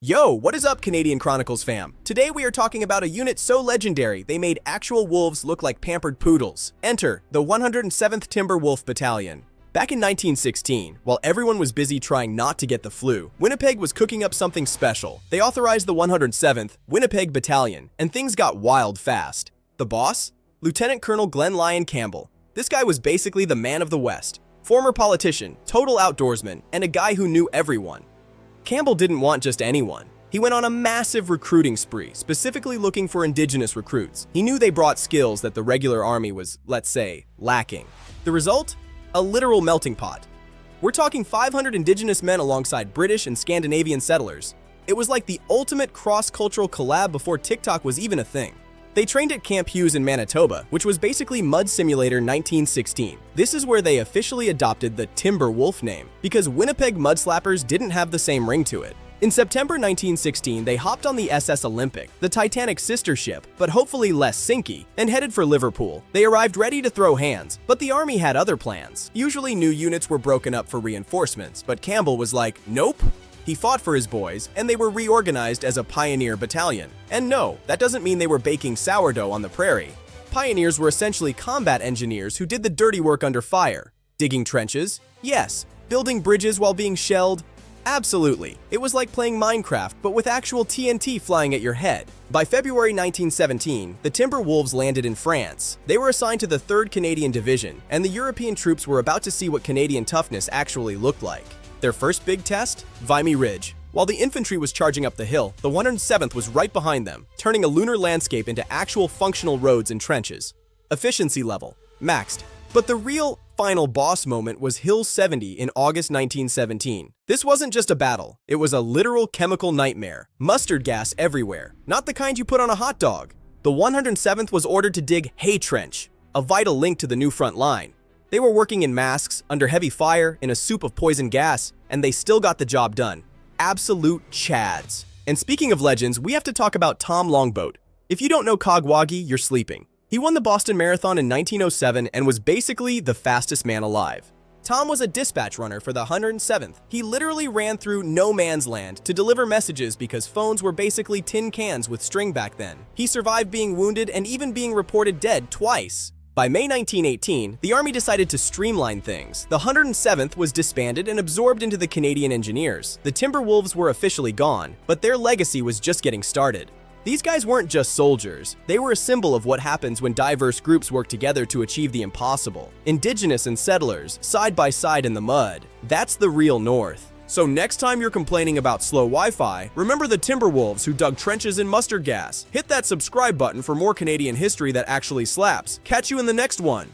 Yo, what is up, Canadian Chronicles fam? Today we are talking about a unit so legendary they made actual wolves look like pampered poodles. Enter the 107th Timber Wolf Battalion. Back in 1916, while everyone was busy trying not to get the flu, Winnipeg was cooking up something special. They authorized the 107th Winnipeg Battalion, and things got wild fast. The boss? Lieutenant Colonel Glenn Lyon Campbell. This guy was basically the man of the West. Former politician, total outdoorsman, and a guy who knew everyone. Campbell didn't want just anyone. He went on a massive recruiting spree, specifically looking for Indigenous recruits. He knew they brought skills that the regular army was, let's say, lacking. The result? A literal melting pot. We're talking 500 Indigenous men alongside British and Scandinavian settlers. It was like the ultimate cross-cultural collab before TikTok was even a thing. They trained at Camp Hughes in Manitoba, which was basically Mud Simulator 1916. This is where they officially adopted the Timber Wolf name, because Winnipeg mudslappers didn't have the same ring to it. In September 1916, they hopped on the SS Olympic, the Titanic's sister ship, but hopefully less sinky, and headed for Liverpool. They arrived ready to throw hands, but the army had other plans. Usually new units were broken up for reinforcements, but Campbell was like, nope. He fought for his boys, and they were reorganized as a pioneer battalion. And no, that doesn't mean they were baking sourdough on the prairie. Pioneers were essentially combat engineers who did the dirty work under fire. Digging trenches? Yes. Building bridges while being shelled? Absolutely. It was like playing Minecraft, but with actual TNT flying at your head. By February 1917, the Timber Wolves landed in France. They were assigned to the 3rd Canadian Division, and the European troops were about to see what Canadian toughness actually looked like. Their first big test? Vimy Ridge. While the infantry was charging up the hill, the 107th was right behind them, turning a lunar landscape into actual functional roads and trenches. Efficiency level, maxed. But the real final boss moment was Hill 70 in August 1917. This wasn't just a battle, it was a literal chemical nightmare. Mustard gas everywhere, not the kind you put on a hot dog. The 107th was ordered to dig Hay Trench, a vital link to the new front line. They were working in masks, under heavy fire, in a soup of poison gas, and they still got the job done. Absolute chads. And speaking of legends, we have to talk about Tom Longboat. If you don't know Cogwagee, you're sleeping. He won the Boston Marathon in 1907 and was basically the fastest man alive. Tom was a dispatch runner for the 107th. He literally ran through no man's land to deliver messages because phones were basically tin cans with string back then. He survived being wounded and even being reported dead twice. By May 1918, the Army decided to streamline things. The 107th was disbanded and absorbed into the Canadian Engineers. The Timber Wolves were officially gone, but their legacy was just getting started. These guys weren't just soldiers. They were a symbol of what happens when diverse groups work together to achieve the impossible. Indigenous and settlers, side by side in the mud. That's the real North. So next time you're complaining about slow Wi-Fi, remember the Timber Wolves who dug trenches in mustard gas. Hit that subscribe button for more Canadian history that actually slaps. Catch you in the next one.